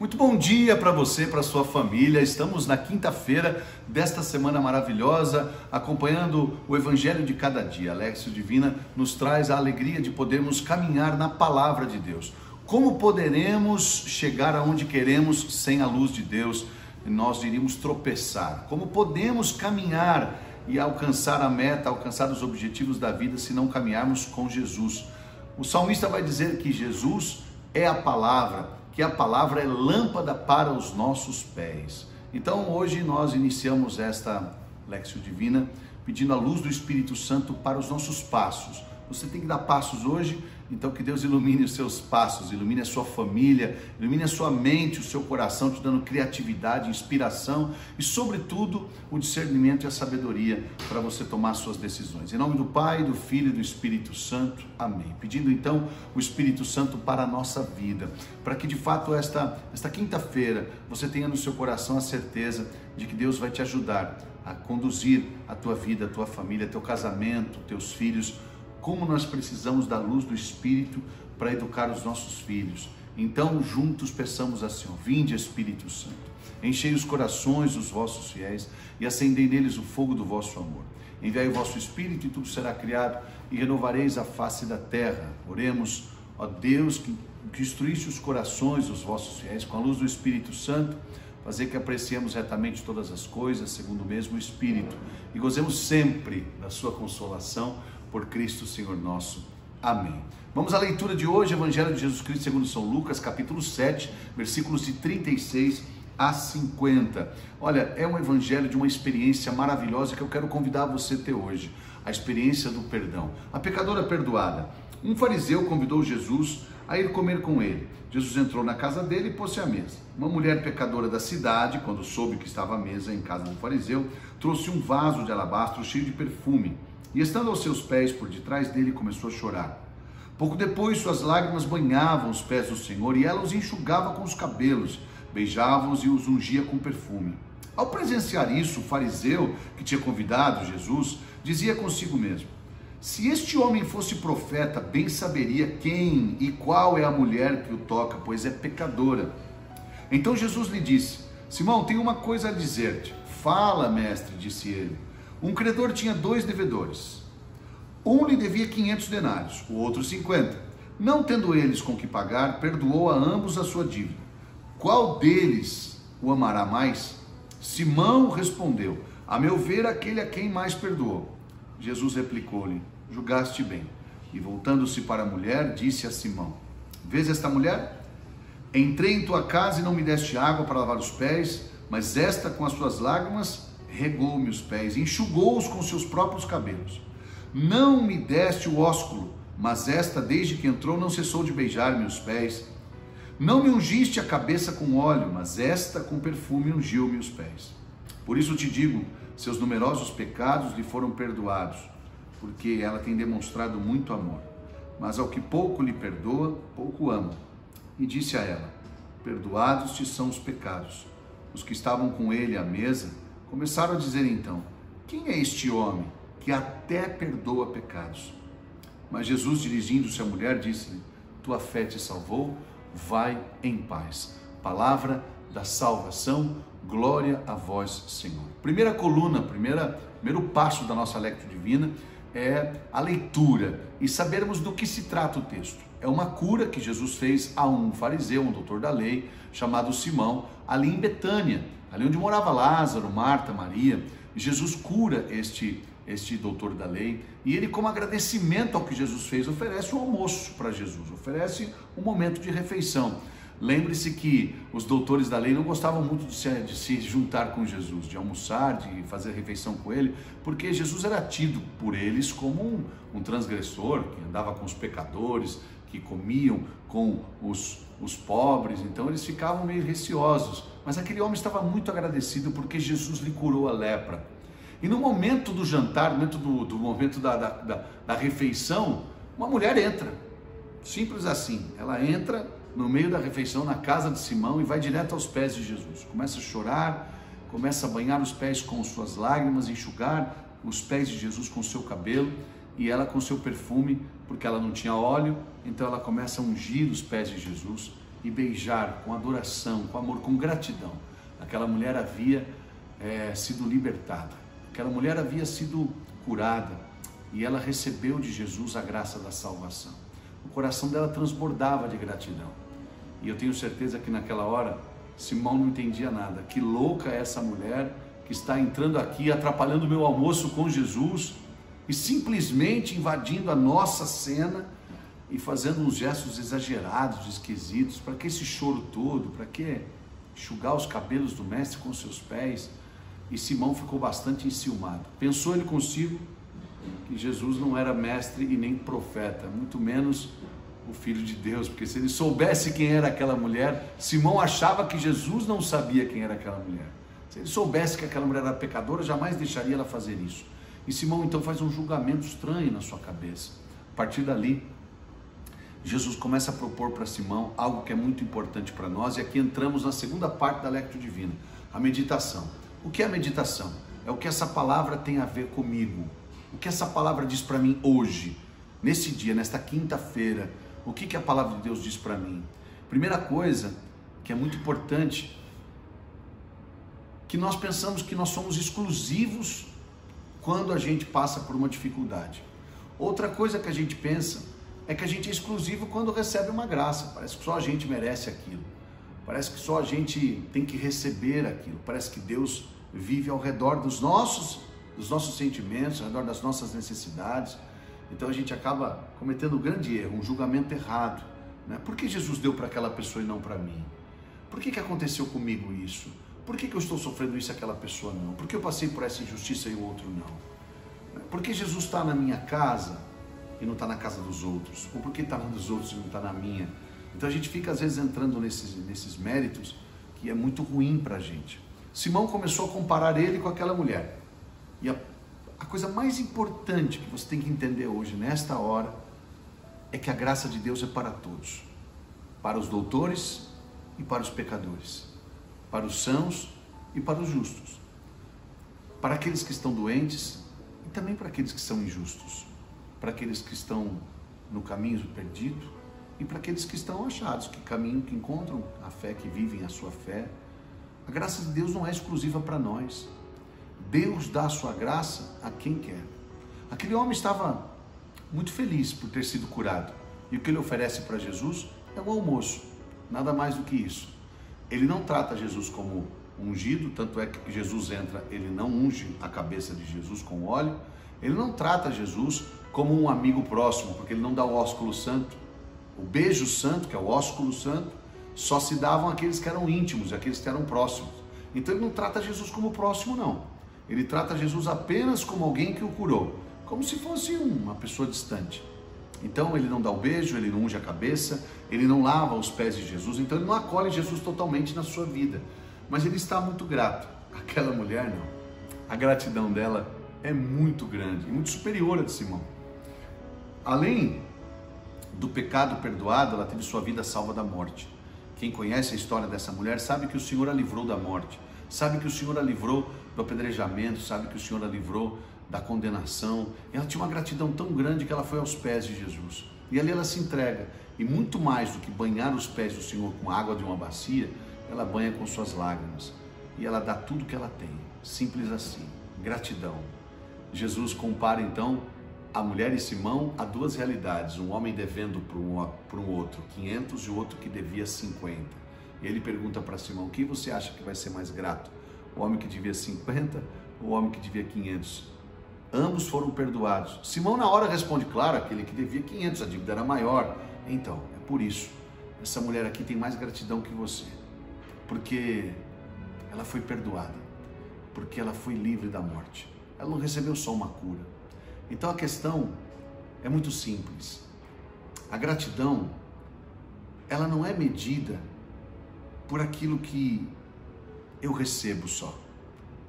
Muito bom dia para você, para sua família. Estamos na quinta-feira desta semana maravilhosa, acompanhando o Evangelho de cada dia. A Lexio Divina nos traz a alegria de podermos caminhar na Palavra de Deus. Como poderemos chegar aonde queremos sem a luz de Deus? Nós iríamos tropeçar. Como podemos caminhar e alcançar a meta, alcançar os objetivos da vida se não caminharmos com Jesus? O salmista vai dizer que Jesus é a palavra, que a palavra é lâmpada para os nossos pés. Então hoje nós iniciamos esta Lexio Divina pedindo a luz do Espírito Santo para os nossos passos. Você tem que dar passos hoje, então que Deus ilumine os seus passos, ilumine a sua família, ilumine a sua mente, o seu coração, te dando criatividade, inspiração e sobretudo o discernimento e a sabedoria para você tomar suas decisões. Em nome do Pai, do Filho e do Espírito Santo. Amém. Pedindo então o Espírito Santo para a nossa vida, para que de fato esta quinta-feira você tenha no seu coração a certeza de que Deus vai te ajudar a conduzir a tua vida, a tua família, teu casamento, teus filhos. Como nós precisamos da luz do Espírito para educar os nossos filhos. Então, juntos peçamos assim: vinde Espírito Santo, enchei os corações dos vossos fiéis e acendei neles o fogo do vosso amor. Enviai o vosso Espírito e tudo será criado e renovareis a face da terra. Oremos, ó Deus, que instruísse os corações dos vossos fiéis com a luz do Espírito Santo, fazer que apreciemos retamente todas as coisas segundo o mesmo Espírito e gozemos sempre da sua consolação por Cristo Senhor nosso. Amém. Vamos à leitura de hoje, Evangelho de Jesus Cristo segundo São Lucas, capítulo 7, versículos de 36 a 50. Olha, é um evangelho de uma experiência maravilhosa que eu quero convidar você a ter hoje. A experiência do perdão. A pecadora perdoada. Um fariseu convidou Jesus a ir comer com ele. Jesus entrou na casa dele e pôs-se à mesa. Uma mulher pecadora da cidade, quando soube que estava à mesa em casa do fariseu, trouxe um vaso de alabastro cheio de perfume. E estando aos seus pés, por detrás dele, começou a chorar. Pouco depois, suas lágrimas banhavam os pés do Senhor e ela os enxugava com os cabelos, beijava-os e os ungia com perfume. Ao presenciar isso, o fariseu, que tinha convidado Jesus, dizia consigo mesmo: se este homem fosse profeta, bem saberia quem e qual é a mulher que o toca, pois é pecadora. Então Jesus lhe disse: Simão, tenho uma coisa a dizer-te. Fala, mestre, disse ele. Um credor tinha 2 devedores. Um lhe devia 500 denários, o outro 50. Não tendo eles com que pagar, perdoou a ambos a sua dívida. Qual deles o amará mais? Simão respondeu: a meu ver, aquele a quem mais perdoou. Jesus replicou-lhe: julgaste bem. E voltando-se para a mulher, disse a Simão: vês esta mulher? Entrei em tua casa e não me deste água para lavar os pés, mas esta com as suas lágrimas regou-me os pés, enxugou-os com seus próprios cabelos. Não me deste o ósculo, mas esta, desde que entrou, não cessou de beijar-me os pés. Não me ungiste a cabeça com óleo, mas esta com perfume ungiu-me os pés. Por isso te digo, seus numerosos pecados lhe foram perdoados, porque ela tem demonstrado muito amor. Mas ao que pouco lhe perdoa, pouco ama. E disse a ela: perdoados te são os pecados. Os que estavam com ele à mesa começaram a dizer então: quem é este homem que até perdoa pecados? Mas Jesus, dirigindo-se à mulher, disse-lhe: tua fé te salvou, vai em paz. Palavra da salvação, glória a vós, Senhor. Primeira coluna, primeiro passo da nossa Lexio Divina é a leitura e sabermos do que se trata o texto. É uma cura que Jesus fez a um fariseu, um doutor da lei, chamado Simão, ali em Betânia, ali onde morava Lázaro, Marta, Maria. Jesus cura este doutor da lei e ele, como agradecimento ao que Jesus fez, oferece um almoço para Jesus, oferece um momento de refeição. Lembre-se que os doutores da lei não gostavam muito de se juntar com Jesus, de almoçar, de fazer refeição com ele, porque Jesus era tido por eles como um transgressor, que andava com os pecadores, que comiam com os pobres. Então eles ficavam meio receosos. Mas aquele homem estava muito agradecido porque Jesus lhe curou a lepra. E no momento do jantar, no momento da refeição, uma mulher entra. Simples assim. Ela entra no meio da refeição na casa de Simão e vai direto aos pés de Jesus. Começa a chorar, começa a banhar os pés com suas lágrimas, enxugar os pés de Jesus com o seu cabelo. E ela com seu perfume, porque ela não tinha óleo, então ela começa a ungir os pés de Jesus e beijar com adoração, com amor, com gratidão. Aquela mulher havia sido libertada, aquela mulher havia sido curada e ela recebeu de Jesus a graça da salvação. O coração dela transbordava de gratidão. E eu tenho certeza que naquela hora Simão não entendia nada. Que louca é essa mulher que está entrando aqui, atrapalhando o meu almoço com Jesus e simplesmente invadindo a nossa cena e fazendo uns gestos exagerados, esquisitos. Para que esse choro todo? Para que enxugar os cabelos do mestre com seus pés? E Simão ficou bastante enciumado. Pensou ele consigo que Jesus não era mestre e nem profeta, muito menos o Filho de Deus, porque se ele soubesse quem era aquela mulher, Simão achava que Jesus não sabia quem era aquela mulher. Se ele soubesse que aquela mulher era pecadora, jamais deixaria ela fazer isso. E Simão então faz um julgamento estranho na sua cabeça. A partir dali, Jesus começa a propor para Simão algo que é muito importante para nós, e aqui entramos na segunda parte da Lectio Divina, a meditação. O que é a meditação? É o que essa palavra tem a ver comigo. O que essa palavra diz para mim hoje, nesse dia, nesta quinta-feira. O que a palavra de Deus diz para mim? Primeira coisa que é muito importante, que nós pensamos que nós somos exclusivos quando a gente passa por uma dificuldade. Outra coisa que a gente pensa é que a gente é exclusivo quando recebe uma graça. Parece que só a gente merece aquilo. Parece que só a gente tem que receber aquilo. Parece que Deus vive ao redor dos nossos sentimentos, ao redor das nossas necessidades. Então a gente acaba cometendo um grande erro, um julgamento errado, né? Por que Jesus deu para aquela pessoa e não para mim? Por que aconteceu comigo isso? Por que eu estou sofrendo isso e aquela pessoa não? Por que eu passei por essa injustiça e o outro não? Por que Jesus está na minha casa e não está na casa dos outros? Ou por que está na dos outros e não está na minha? Então a gente fica às vezes entrando nesses méritos que é muito ruim para a gente. Simão começou a comparar ele com aquela mulher. E a coisa mais importante que você tem que entender hoje, nesta hora, é que a graça de Deus é para todos. Para os doutores e para os pecadores. Para os sãos e para os justos. Para aqueles que estão doentes e também para aqueles que são injustos. Para aqueles que estão no caminho perdido e para aqueles que estão achados, que caminham, que encontram a fé, que vivem a sua fé. A graça de Deus não é exclusiva para nós. Deus dá a sua graça a quem quer. Aquele homem estava muito feliz por ter sido curado. E o que ele oferece para Jesus é um almoço. Nada mais do que isso. Ele não trata Jesus como ungido, tanto é que Jesus entra, ele não unge a cabeça de Jesus com óleo. Ele não trata Jesus como um amigo próximo, porque ele não dá o ósculo santo. O beijo santo, que é o ósculo santo, só se davam aqueles que eram íntimos, aqueles que eram próximos. Então ele não trata Jesus como próximo, não. Ele trata Jesus apenas como alguém que o curou, como se fosse uma pessoa distante. Então ele não dá o beijo, ele não unge a cabeça, ele não lava os pés de Jesus, então ele não acolhe Jesus totalmente na sua vida. Mas ele está muito grato. Aquela mulher não. A gratidão dela é muito grande, muito superior à de Simão. Além do pecado perdoado, ela teve sua vida salva da morte. Quem conhece a história dessa mulher sabe que o Senhor a livrou da morte, sabe que o Senhor a livrou do apedrejamento, sabe que o Senhor a livrou da condenação. Ela tinha uma gratidão tão grande que ela foi aos pés de Jesus. E ali ela se entrega. E muito mais do que banhar os pés do Senhor com a água de uma bacia, ela banha com suas lágrimas. E ela dá tudo que ela tem. Simples assim. Gratidão. Jesus compara então a mulher e Simão a duas realidades. Um homem devendo para um outro 500 e o outro que devia 50. E ele pergunta para Simão: o que você acha que vai ser mais grato? O homem que devia 50 ou o homem que devia 500? Ambos foram perdoados. Simão na hora responde: claro, aquele que devia 500, a dívida era maior. Então, é por isso, essa mulher aqui tem mais gratidão que você. Porque ela foi perdoada. Porque ela foi livre da morte. Ela não recebeu só uma cura. Então a questão é muito simples. A gratidão, ela não é medida por aquilo que eu recebo só.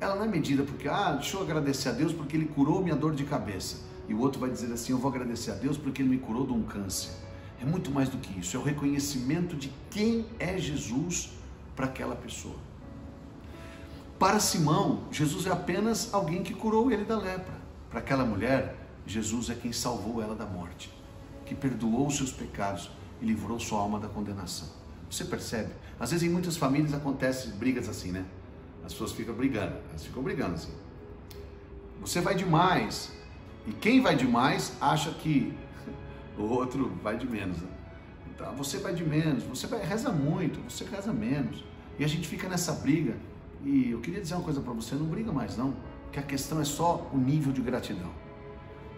Ela não é medida porque, deixa eu agradecer a Deus porque Ele curou minha dor de cabeça. E o outro vai dizer assim: eu vou agradecer a Deus porque Ele me curou de um câncer. É muito mais do que isso. É o reconhecimento de quem é Jesus para aquela pessoa. Para Simão, Jesus é apenas alguém que curou ele da lepra. Para aquela mulher, Jesus é quem salvou ela da morte, que perdoou os seus pecados e livrou sua alma da condenação. Você percebe? Às vezes em muitas famílias acontecem brigas assim, né? As pessoas ficam brigando, assim. Você vai demais, e quem vai demais acha que o outro vai de menos, né? Então, você vai de menos, reza muito, você reza menos. E a gente fica nessa briga. E eu queria dizer uma coisa para você, não briga mais não, que a questão é só o nível de gratidão.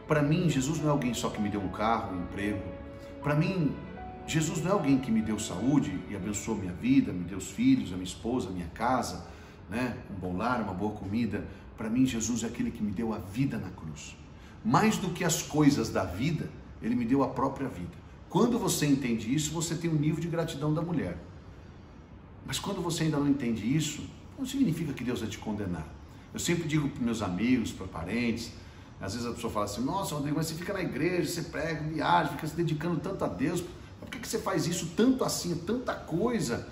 Para mim, Jesus não é alguém só que me deu um carro, um emprego. Para mim, Jesus não é alguém que me deu saúde e abençoou minha vida, me deu os filhos, a minha esposa, a minha casa, né? Um bom lar, uma boa comida. Para mim, Jesus é aquele que me deu a vida na cruz. Mais do que as coisas da vida, Ele me deu a própria vida. Quando você entende isso, você tem um nível de gratidão da mulher. Mas quando você ainda não entende isso, não significa que Deus vai te condenar. Eu sempre digo para meus amigos, para parentes, às vezes a pessoa fala assim, nossa, Rodrigo, mas você fica na igreja, você prega, viaja, fica se dedicando tanto a Deus, por que você faz isso tanto assim, é tanta coisa?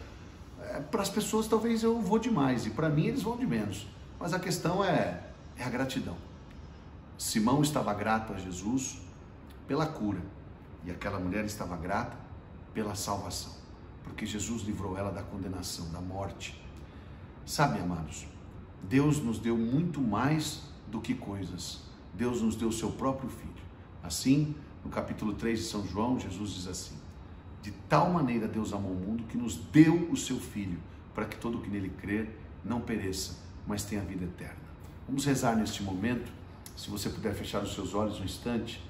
Para as pessoas talvez eu vou demais, e para mim eles vão de menos. Mas a questão é a gratidão. Simão estava grato a Jesus pela cura, e aquela mulher estava grata pela salvação, porque Jesus livrou ela da condenação, da morte. Sabe, amados, Deus nos deu muito mais do que coisas. Deus nos deu o seu próprio Filho. Assim, no capítulo 3 de São João, Jesus diz assim, de tal maneira Deus amou o mundo que nos deu o seu Filho, para que todo o que nele crer não pereça, mas tenha vida eterna. Vamos rezar neste momento, se você puder fechar os seus olhos um instante,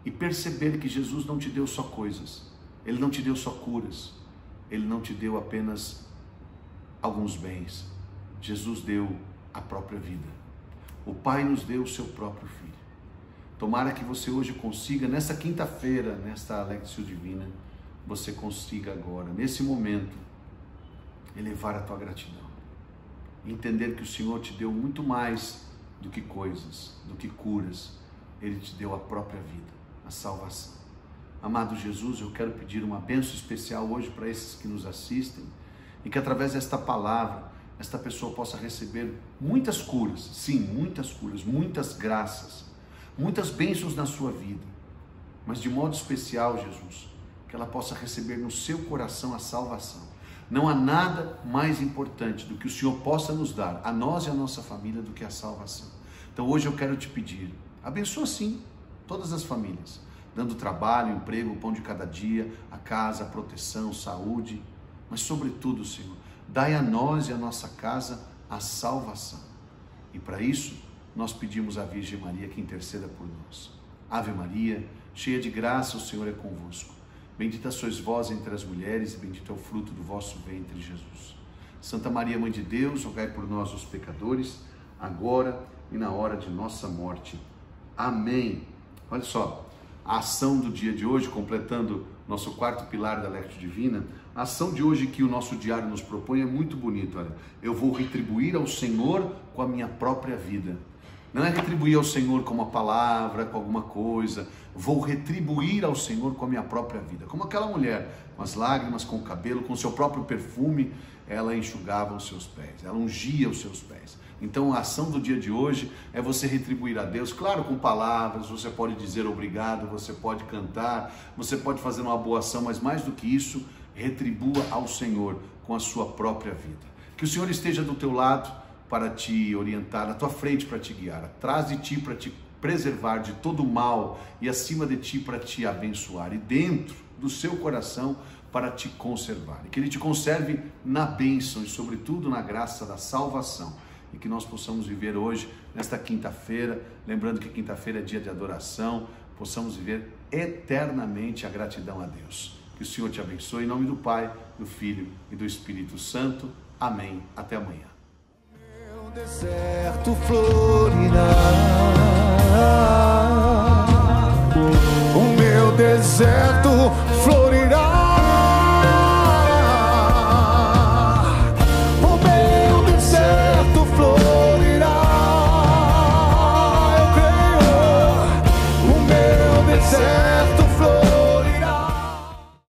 e perceber que Jesus não te deu só coisas, Ele não te deu só curas, Ele não te deu apenas alguns bens, Jesus deu a própria vida. O Pai nos deu o seu próprio Filho. Tomara que você hoje consiga, nessa quinta-feira, nesta Lectio Divina, você consiga agora, nesse momento, elevar a tua gratidão. Entender que o Senhor te deu muito mais do que coisas, do que curas. Ele te deu a própria vida, a salvação. Amado Jesus, eu quero pedir uma bênção especial hoje para esses que nos assistem, e que através desta palavra, esta pessoa possa receber muitas curas, sim, muitas curas, muitas graças, muitas bênçãos na sua vida, mas de modo especial, Jesus, que ela possa receber no seu coração a salvação. Não há nada mais importante do que o Senhor possa nos dar, a nós e a nossa família, do que a salvação. Então hoje eu quero te pedir, abençoa sim todas as famílias, dando trabalho, emprego, o pão de cada dia, a casa, a proteção, saúde, mas sobretudo, Senhor, dai a nós e a nossa casa a salvação. E para isso, nós pedimos à Virgem Maria que interceda por nós. Ave Maria, cheia de graça, o Senhor é convosco. Bendita sois vós entre as mulheres, e bendito é o fruto do vosso ventre, Jesus. Santa Maria, Mãe de Deus, rogai por nós, os pecadores, agora e na hora de nossa morte. Amém. Olha só, a ação do dia de hoje, completando nosso quarto pilar da Lectio Divina, a ação de hoje que o nosso diário nos propõe é muito bonita. Olha, eu vou retribuir ao Senhor com a minha própria vida. Não é retribuir ao Senhor com uma palavra, com alguma coisa. Vou retribuir ao Senhor com a minha própria vida. Como aquela mulher, com as lágrimas, com o cabelo, com o seu próprio perfume, ela enxugava os seus pés, ela ungia os seus pés. Então a ação do dia de hoje é você retribuir a Deus, claro, com palavras, você pode dizer obrigado, você pode cantar, você pode fazer uma boa ação, mas mais do que isso, retribua ao Senhor com a sua própria vida. Que o Senhor esteja do teu lado para te orientar, à tua frente para te guiar, atrás de ti para te preservar de todo mal e acima de ti para te abençoar e dentro do seu coração para te conservar. E que Ele te conserve na bênção e sobretudo na graça da salvação. E que nós possamos viver hoje, nesta quinta-feira, lembrando que quinta-feira é dia de adoração, possamos viver eternamente a gratidão a Deus. Que o Senhor te abençoe, em nome do Pai, do Filho e do Espírito Santo. Amém. Até amanhã. Meu deserto florirá, o meu deserto